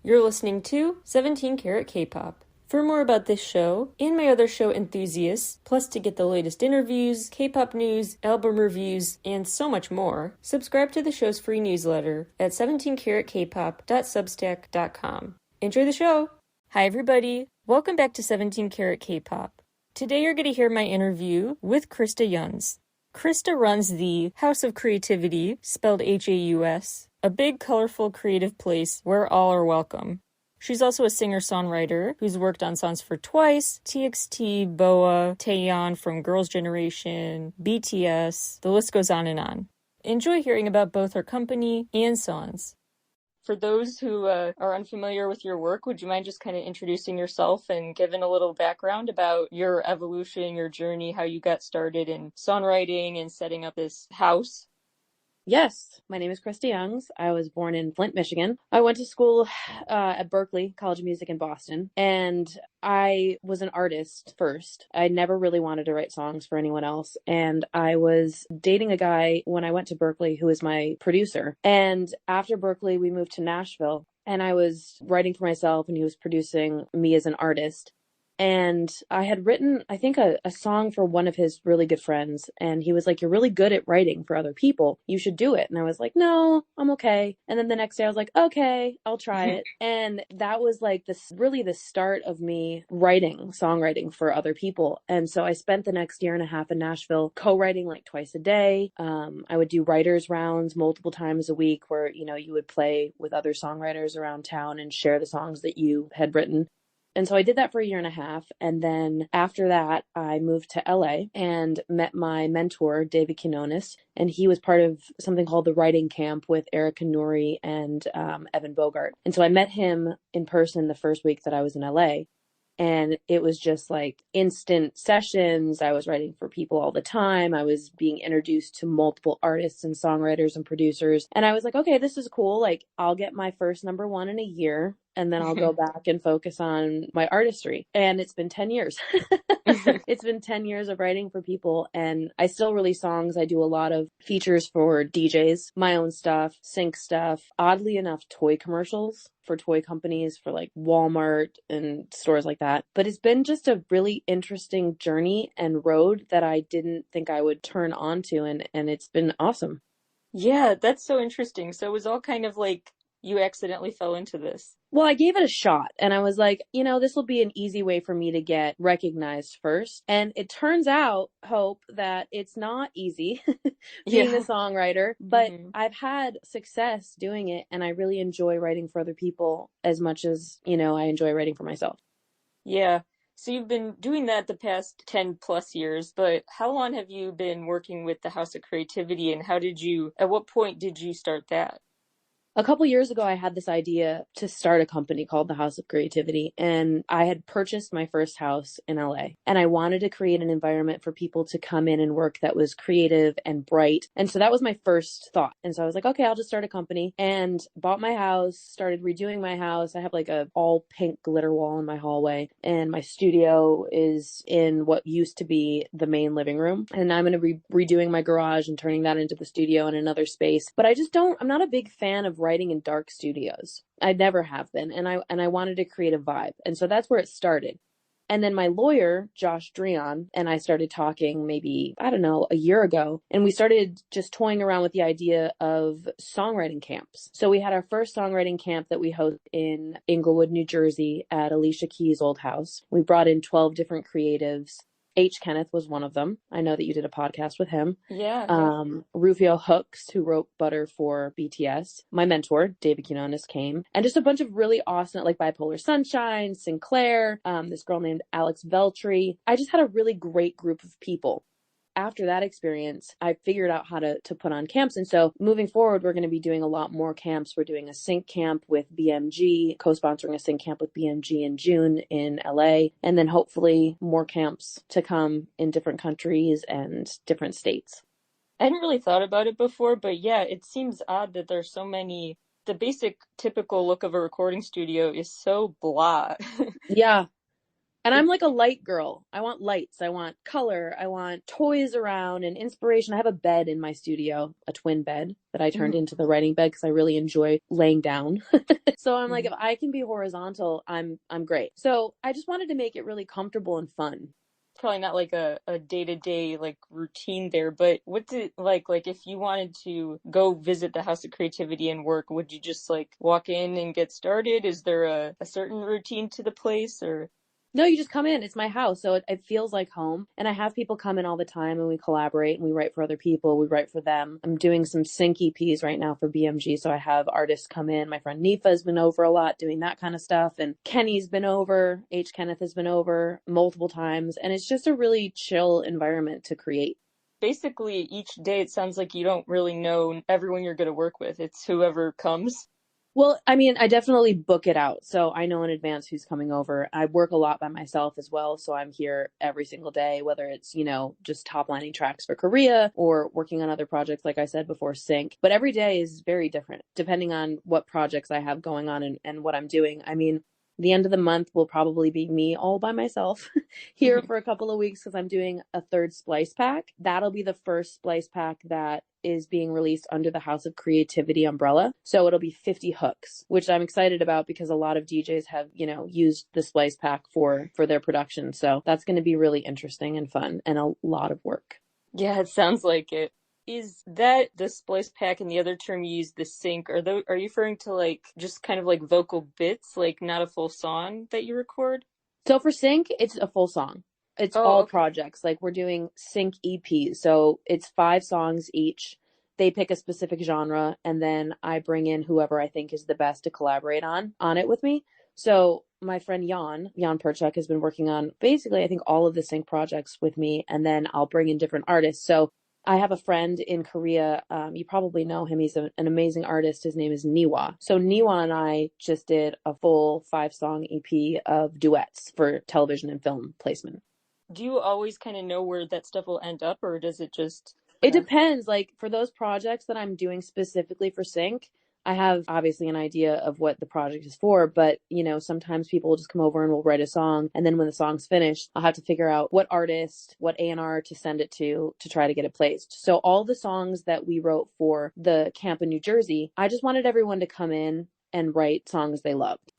You're listening to 17 Carat K-Pop. For more about this show and my other show Enthusiasts, plus to get the latest interviews, K-pop news, album reviews, and so much more, subscribe to the show's free newsletter at 17caratkpop.substack.com. Enjoy the show! Hi everybody, welcome back to 17 Carat K-Pop. Today you're going to hear my interview with Krysta Yuns. Krysta runs the House of Creativity, spelled H-A-U-S, a big, colorful, creative place where all are welcome. She's also a singer-songwriter who's worked on songs for Twice, TXT, BoA, Taeyeon from Girls' Generation, BTS, the list goes on and on. Enjoy hearing about both her company and songs. For those who are unfamiliar with your work, would you mind just kind of introducing yourself and giving a little background about your evolution, your journey, how you got started in songwriting and setting up this house? Yes, my name is Krysta Yuns. I was born in Flint, Michigan. I went to school at Berklee College of Music in Boston, and I was an artist first. I never really wanted to write songs for anyone else, and I was dating a guy when I went to Berklee who was my producer. And after Berklee, we moved to Nashville, and I was writing for myself, and he was producing me as an artist. And I had written, I think, a song for one of his really good friends. And he was like, "You're really good at writing for other people. You should do it." And I was like, "No, I'm okay." And then the next day I was like, "Okay, I'll try it." And that was like really the start of me writing, songwriting for other people. And so I spent the next year and a half in Nashville co-writing like twice a day. I would do writers rounds multiple times a week where, you would play with other songwriters around town and share the songs that you had written. And so I did that for a year and a half. And then after that, I moved to LA and met my mentor, David Quinones. And he was part of something called the Writing Camp with Erica Nuri and Evan Bogart. And so I met him in person the first week that I was in LA. And it was just like instant sessions. I was writing for people all the time. I was being introduced to multiple artists and songwriters and producers. And I was like, okay, this is cool. Like, I'll get my first number one in a year. And then I'll go back and focus on my artistry. And it's been 10 years. It's been 10 years of writing for people. And I still release songs. I do a lot of features for DJs, my own stuff, sync stuff. Oddly enough, toy commercials for toy companies, for like Walmart and stores like that. But it's been just a really interesting journey and road that I didn't think I would turn onto. And it's been awesome. Yeah, that's so interesting. So it was all kind of like you accidentally fell into this. Well, I gave it a shot and I was like, this will be an easy way for me to get recognized first. And it turns out, Hope, that it's not easy being a songwriter, but I've had success doing it and I really enjoy writing for other people as much as, I enjoy writing for myself. Yeah. So you've been doing that the past 10 plus years, but how long have you been working with the House of Creativity and at what point did you start that? A couple years ago, I had this idea to start a company called the House of Creativity, and I had purchased my first house in LA, and I wanted to create an environment for people to come in and work that was creative and bright. And so that was my first thought. And so I was like, okay, I'll just start a company, and bought my house, started redoing my house. I have like a all pink glitter wall in my hallway, and my studio is in what used to be the main living room. And I'm going to be redoing my garage and turning that into the studio in another space. But I'm not a big fan of writing in dark studios. I never have been. And I wanted to create a vibe. And so that's where it started. And then my lawyer, Josh Dreon, and I started talking maybe, I don't know, a year ago. And we started just toying around with the idea of songwriting camps. So we had our first songwriting camp that we hosted in Inglewood, New Jersey at Alicia Keys' old house. We brought in 12 different creatives. H. Kenneth was one of them. I know that you did a podcast with him. Yeah. Rufio Hooks, who wrote Butter for BTS. My mentor, David Quinones, came. And just a bunch of really awesome, like Bipolar Sunshine, Sinclair, this girl named Alex Veltri. I just had a really great group of people. After that experience, I figured out how to put on camps. And so moving forward, we're going to be doing a lot more camps. We're doing a sync camp with BMG, co-sponsoring a sync camp with BMG in June in LA. And then hopefully more camps to come in different countries and different states. I hadn't really thought about it before, but yeah, it seems odd that there's so many. The basic typical look of a recording studio is so blah. Yeah. And I'm like a light girl. I want lights. I want color. I want toys around and inspiration. I have a bed in my studio, a twin bed that I turned into the writing bed because I really enjoy laying down. So I'm like, if I can be horizontal, I'm great. So I just wanted to make it really comfortable and fun. Probably not like a day-to-day like routine there, but what's it like if you wanted to go visit the House of Creativity and work, would you just like walk in and get started? Is there a certain routine to the place or? No, you just come in. It's my house. So it feels like home. And I have people come in all the time and we collaborate and we write for other people. We write for them. I'm doing some sync EPs right now for BMG. So I have artists come in. My friend Nifa has been over a lot doing that kind of stuff. And Kenny's been over. H. Kenneth has been over multiple times. And it's just a really chill environment to create. Basically, each day it sounds like you don't really know everyone you're going to work with. It's whoever comes. Well, I mean, I definitely book it out. So I know in advance who's coming over. I work a lot by myself as well. So I'm here every single day, whether it's, just top lining tracks for Korea or working on other projects, like I said before, Sync. But every day is very different depending on what projects I have going on and what I'm doing. I mean, the end of the month will probably be me all by myself here for a couple of weeks because I'm doing a third splice pack. That'll be the first splice pack that is being released under the House of Creativity umbrella. So it'll be 50 hooks, which I'm excited about because a lot of DJs have, used the splice pack for their production. So that's going to be really interesting and fun and a lot of work. Yeah, it sounds like it. Is that the splice pack and the other term you use, the sync? Are you referring to like just kind of like vocal bits, like not a full song that you record? So for Sync, it's a full song. It's all okay. projects. Like we're doing Sync EPs. So it's 5 songs each. They pick a specific genre and then I bring in whoever I think is the best to collaborate on it with me. So my friend Jan Perchuk has been working on basically I think all of the Sync projects with me, and then I'll bring in different artists. So I have a friend in Korea. You probably know him. He's an amazing artist. His name is Niwa. So Niwa and I just did a full 5-song EP of duets for television and film placement. Do you always kind of know where that stuff will end up, or does it just? It depends. Like for those projects that I'm doing specifically for Sync, I have obviously an idea of what the project is for, but sometimes people will just come over and we'll write a song. And then when the song's finished, I'll have to figure out what artist, what A&R to send it to try to get it placed. So all the songs that we wrote for the camp in New Jersey, I just wanted everyone to come in and write songs they loved.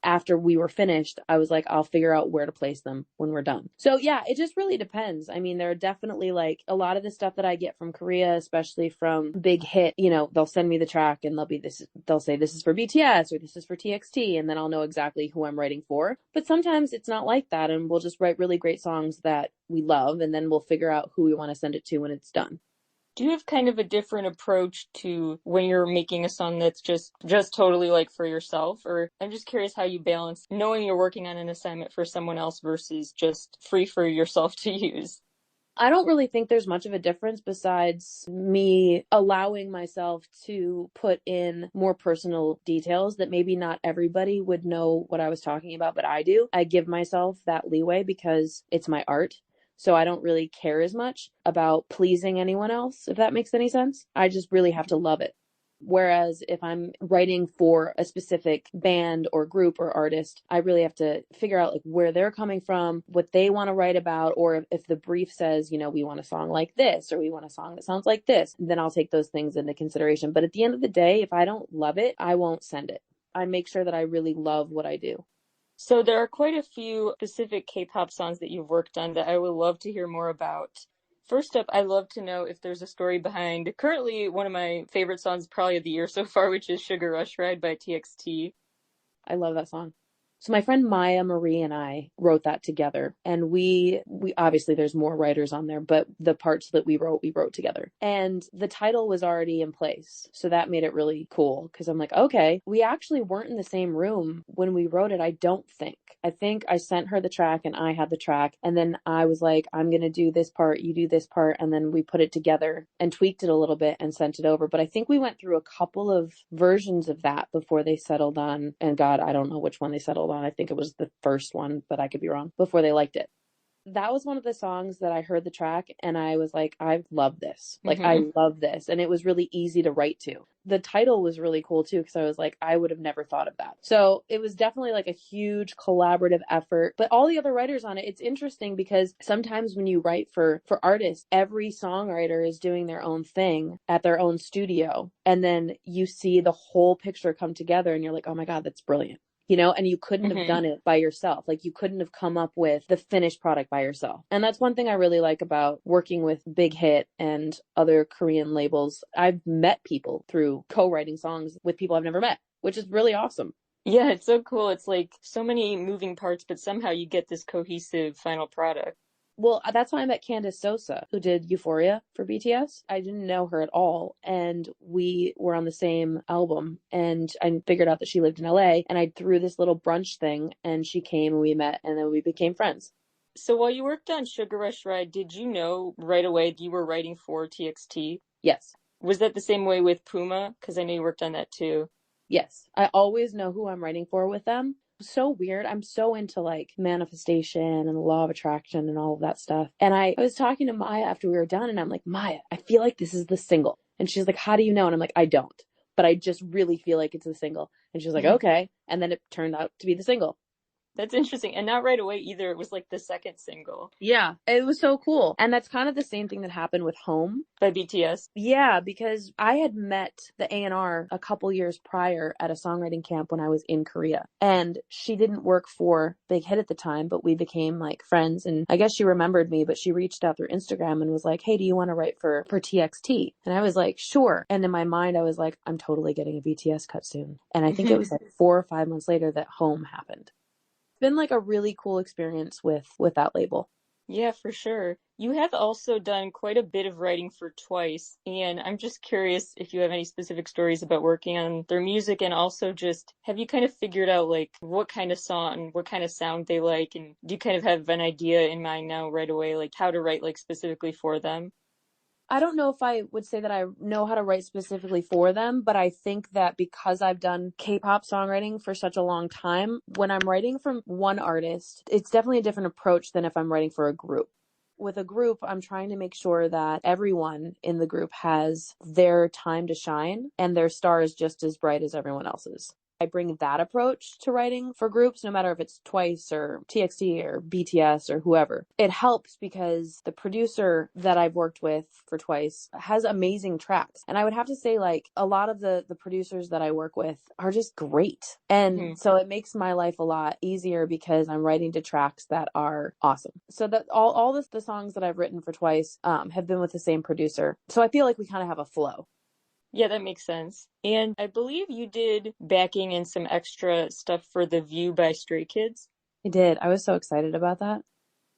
After we were finished, I was like, I'll figure out where to place them when we're done. So yeah, it just really depends. I mean, there are definitely like a lot of the stuff that I get from Korea, especially from Big Hit, they'll send me the track and they'll say this is for BTS or this is for TXT. And then I'll know exactly who I'm writing for. But sometimes it's not like that. And we'll just write really great songs that we love. And then we'll figure out who we want to send it to when it's done. Do you have kind of a different approach to when you're making a song that's just totally like for yourself? Or I'm just curious how you balance knowing you're working on an assignment for someone else versus just free for yourself to use. I don't really think there's much of a difference besides me allowing myself to put in more personal details that maybe not everybody would know what I was talking about, but I do. I give myself that leeway because it's my art. So I don't really care as much about pleasing anyone else, if that makes any sense. I just really have to love it. Whereas if I'm writing for a specific band or group or artist, I really have to figure out like where they're coming from, what they want to write about, or if the brief says, we want a song like this, or we want a song that sounds like this, then I'll take those things into consideration. But at the end of the day, if I don't love it, I won't send it. I make sure that I really love what I do. So there are quite a few specific K-pop songs that you've worked on that I would love to hear more about. First up, I'd love to know if there's a story behind currently one of my favorite songs probably of the year so far, which is Sugar Rush Ride by TXT. I love that song. So my friend Maya Marie and I wrote that together, and we obviously there's more writers on there, but the parts that we wrote together. And the title was already in place. So that made it really cool because I'm like, okay, we actually weren't in the same room when we wrote it. I think I sent her the track and I had the track. And then I was like, I'm going to do this part, you do this part. And then we put it together and tweaked it a little bit and sent it over. But I think we went through a couple of versions of that before they settled on, and God, I don't know which one they settled on. I think it was the first one, but I could be wrong, before they liked it. That was one of the songs that I heard the track and I was like, I love this. Like, I Mm-hmm. love this. And it was really easy to write to. The title was really cool too, because I was like, I would have never thought of that. So it was definitely like a huge collaborative effort. But all the other writers on it, it's interesting because sometimes when you write for artists, every songwriter is doing their own thing at their own studio. And then you see the whole picture come together and you're like, oh my God, that's brilliant. And you couldn't have Mm-hmm. done it by yourself. Like you couldn't have come up with the finished product by yourself. And that's one thing I really like about working with Big Hit and other Korean labels. I've met people through co-writing songs with people I've never met, which is really awesome. Yeah, it's so cool. It's like so many moving parts, but somehow you get this cohesive final product. Well, that's how I met Candace Sosa, who did Euphoria for BTS. I didn't know her at all. And we were on the same album. And I figured out that she lived in LA. And I threw this little brunch thing, and she came and we met, and then we became friends. So while you worked on Sugar Rush Ride, did you know right away you were writing for TXT? Yes. Was that the same way with Puma? Because I know you worked on that too. Yes. I always know who I'm writing for with them. So weird. I'm so into like manifestation and the law of attraction and all of that stuff. And I was talking to Maya after we were done, and I'm like, Maya, I feel like this is the single. And she's like, how do you know? And I'm like, I don't. But I just really feel like it's the single. And she's like, okay. And then it turned out to be the single. That's interesting. And not right away either. It was like the second single Yeah, it was so cool. And that's kind of the same thing that happened with Home. by BTS. Yeah, because I had met the A&R a couple years prior at a songwriting camp when I was in Korea. And she didn't work for Big Hit at the time, but we became like friends. And I guess she remembered me, but she reached out through Instagram and was like, hey, do you want to write for TXT? And I was like, sure. And in my mind, I was like, I'm totally getting a BTS cut soon. And I think it was like 4 or 5 months later that Home happened. Been like a really cool experience with that label. Yeah, for sure. You have also done quite a bit of writing for Twice, and I'm just curious if you have any specific stories about working on their music, and also just have you kind of figured out like what kind of song, what kind of sound they like, and do you kind of have an idea in mind now right away, like how to write like specifically for them? I don't know if I would say that I know how to write specifically for them, but I think that because I've done K-pop songwriting for such a long time, when I'm writing from one artist, it's definitely a different approach than if I'm writing for a group. With a group, I'm trying to make sure that everyone in the group has their time to shine and their star is just as bright as everyone else's. I bring that approach to writing for groups, no matter if it's Twice or TXT or BTS or whoever. It helps because the producer that I've worked with for Twice has amazing tracks. And I would have to say, like, a lot of the producers that I work with are just great. And so it makes my life a lot easier because I'm writing to tracks that are awesome. So that all the songs that I've written for Twice have been with the same producer. So I feel like we kind of have a flow. Yeah, that makes sense. And I believe you did backing and some extra stuff for The View by Stray Kids. I did. I was so excited about that.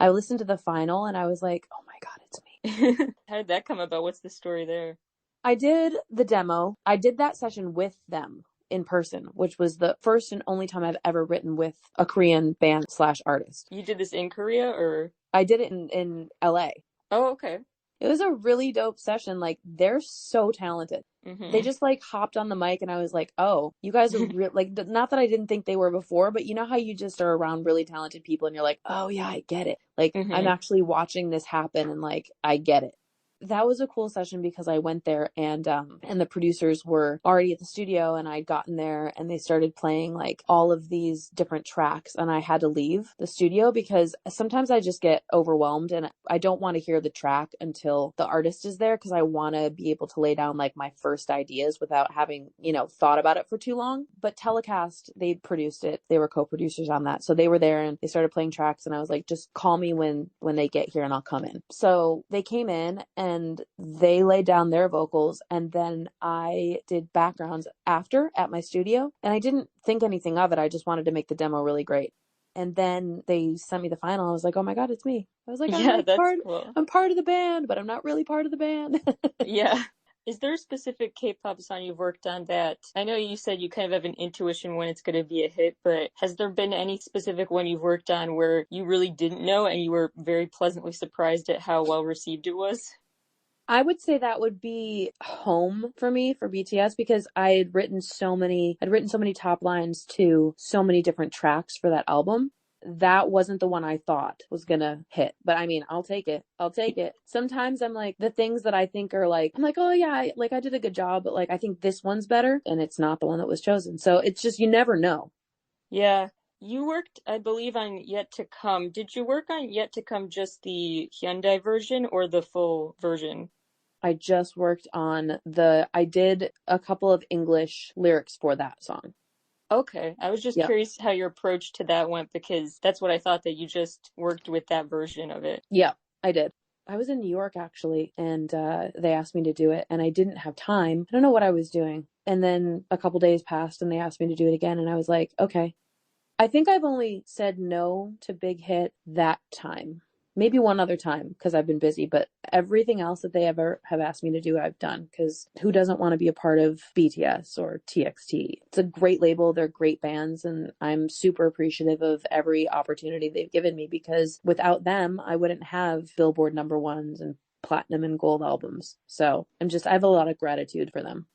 I listened to the final and I was like, oh my God, it's me. How did that come about? What's the story there? I did the demo. I did that session with them in person, which was the first and only time I've ever written with a Korean band / artist. You did this in Korea or? I did it in LA. Oh, okay. It was a really dope session. Like, they're so talented. They just like hopped on the mic and I was like, oh, you guys are like, not that I didn't think they were before, but you know how you just are around really talented people and you're like, oh yeah, I get it. Like, I'm actually watching this happen and like, I get it. That was a cool session because I went there and the producers were already at the studio and I'd gotten there and they started playing like all of these different tracks and I had to leave the studio because sometimes I just get overwhelmed and I don't want to hear the track until the artist is there because I want to be able to lay down like my first ideas without having, thought about it for too long. But Telecast, they produced it. They were co-producers on that. So they were there and they started playing tracks and I was like, just call me when they get here and I'll come in. So they came in and they laid down their vocals and then I did backgrounds after at my studio and I didn't think anything of it. I just wanted to make the demo really great. And then they sent me the final. I was like, oh my God, it's me. I was like, Cool. I'm part of the band, but I'm not really part of the band. Yeah. Is there a specific K-pop song you've worked on that, I know you said you kind of have an intuition when it's going to be a hit, but has there been any specific one you've worked on where you really didn't know and you were very pleasantly surprised at how well received it was? I would say that would be Home for me for BTS because I had written so many top lines to so many different tracks for that album. that wasn't the one I thought was gonna hit. But I mean, I'll take it. I'll take it. Sometimes I'm like, the things that I think are like, I'm like, oh yeah, I did a good job, but like, I think this one's better, and it's not the one that was chosen. So it's just, you never know. Yeah. You worked, I believe, on Yet to Come. Did you work on Yet to Come just the Hyundai version or the full version? I just worked on I did a couple of English lyrics for that song. Okay. I was just Yep. curious how your approach to that went because that's what I thought that you just worked with that version of it. Yep, I did. I was in New York actually, and they asked me to do it, and I didn't have time. I don't know what I was doing. And then a couple days passed, and they asked me to do it again, and I was like, okay. I think I've only said no to Big Hit that time. Maybe one other time because I've been busy, but everything else that they ever have asked me to do, I've done because who doesn't want to be a part of BTS or TXT? It's a great label. They're great bands, and I'm super appreciative of every opportunity they've given me because without them, I wouldn't have Billboard #1s and platinum and gold albums. So I have a lot of gratitude for them.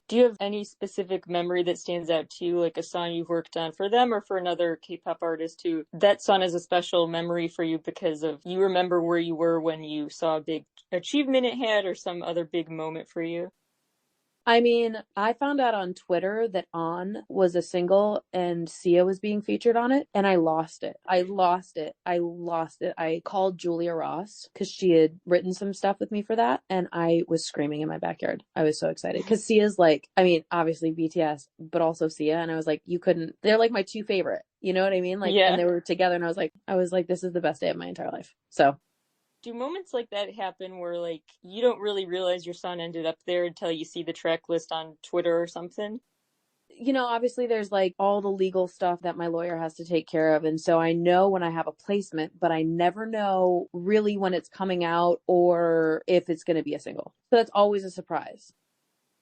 Do you have any specific memory that stands out to you, like a song you've worked on for them or for another K-pop artist who that song is a special memory for you because of you remember where you were when you saw a big achievement it had or some other big moment for you? I mean, I found out on Twitter that On was a single and Sia was being featured on it, and I lost it. I lost it. I lost it. I called Julia Ross because she had written some stuff with me for that, and I was screaming in my backyard. I was so excited because Sia's like, I mean, obviously BTS, but also Sia, and I was like, they're like my two favorite. You know what I mean? Like, Yeah. and they were together, and I was like, this is the best day of my entire life. So. Do moments like that happen where like you don't really realize your song ended up there until you see the track list on Twitter or something? Obviously there's like all the legal stuff that my lawyer has to take care of. And so I know when I have a placement, but I never know really when it's coming out or if it's going to be a single. So that's always a surprise.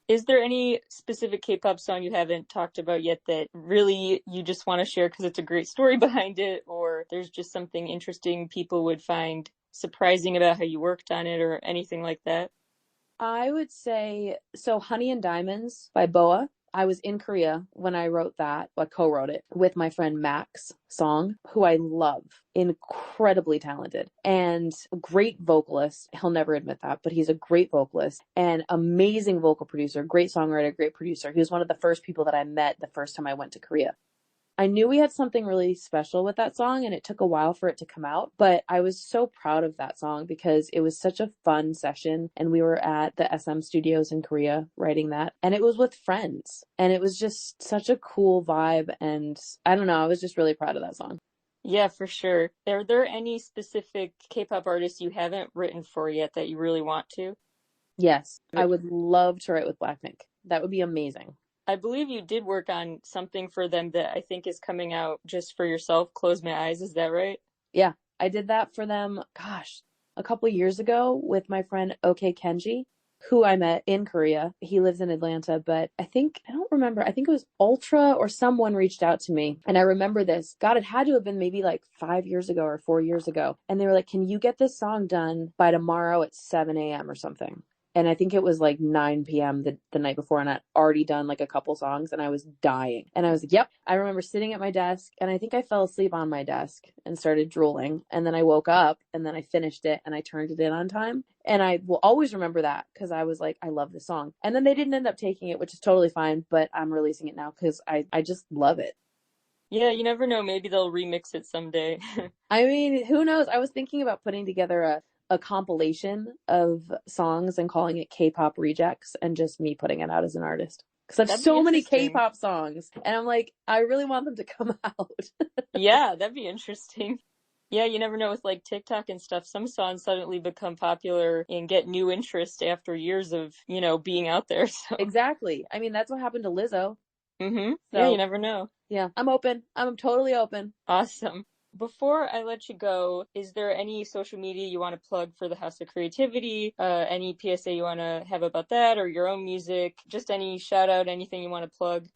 Is there any specific K-pop song you haven't talked about yet that really you just want to share because it's a great story behind it, or there's just something interesting people would find surprising about how you worked on it or anything like that? I would say, so Honey and Diamonds by Boa. I was in Korea when I wrote that, I co-wrote it with my friend Max Song, who I love, incredibly talented and great vocalist. He'll never admit that, but he's a great vocalist and amazing vocal producer, great songwriter, great producer. He was one of the first people that I met the first time I went to Korea. I knew we had something really special with that song and it took a while for it to come out, but I was so proud of that song because it was such a fun session and we were at the SM studios in Korea writing that and it was with friends and it was just such a cool vibe and I don't know, I was just really proud of that song. Yeah, for sure. Are there any specific K-pop artists you haven't written for yet that you really want to? Yes, I would love to write with Blackpink. That would be amazing. I believe you did work on something for them that I think is coming out just for yourself. Close My Eyes, is that right? Yeah, I did that for them, gosh, a couple years ago with my friend OK Kenji, who I met in Korea. He lives in Atlanta, but I don't remember. I think it was Ultra or someone reached out to me. And I remember this. God, it had to have been maybe like 5 years ago or 4 years ago. And they were like, can you get this song done by tomorrow at 7 a.m. or something? And I think it was like 9 p.m. the night before, and I'd already done like a couple songs, and I was dying. And I was like, yep. I remember sitting at my desk, and I think I fell asleep on my desk and started drooling. And then I woke up, and then I finished it, and I turned it in on time. And I will always remember that because I was like, I love this song. And then they didn't end up taking it, which is totally fine, but I'm releasing it now because I just love it. Yeah, you never know. Maybe they'll remix it someday. I mean, who knows? I was thinking about putting together a compilation of songs and calling it K-pop Rejects and just me putting it out as an artist. Because I have so many K-pop songs and I'm like, I really want them to come out. Yeah, that'd be interesting. Yeah, you never know with like TikTok and stuff. Some songs suddenly become popular and get new interest after years of, being out there. So. Exactly. I mean, that's what happened to Lizzo. Mm-hmm. So, yeah, you never know. Yeah, I'm open. I'm totally open. Awesome. Before I let you go, is there any social media you want to plug for the House of Creativity? Any PSA you want to have about that or your own music? Just any shout out, anything you want to plug?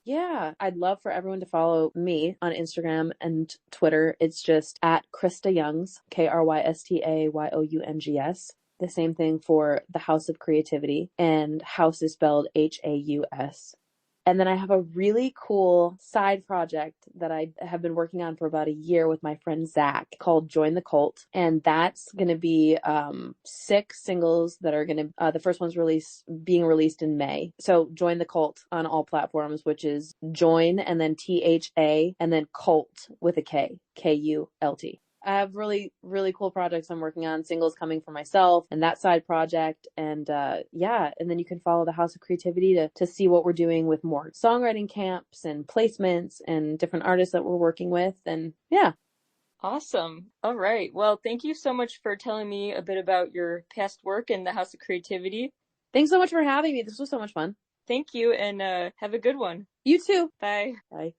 Yeah, I'd love for everyone to follow me on Instagram and Twitter. It's just at Krysta Youngs, KRYSTAYOUNGS. The same thing for the House of Creativity, and House is spelled HAUS. And then I have a really cool side project that I have been working on for about a year with my friend Zach called Join the Cult. And that's going to be 6 singles that are going to, the first one's being released in May. So Join the Cult on all platforms, which is join and then THA and then cult with a K, KULT. I have really, really cool projects I'm working on, singles coming for myself and that side project. And yeah, and then you can follow the House of Creativity to see what we're doing with more songwriting camps and placements and different artists that we're working with. And yeah. Awesome. All right. Well, thank you so much for telling me a bit about your past work in the House of Creativity. Thanks so much for having me. This was so much fun. Thank you, and have a good one. You too. Bye. Bye.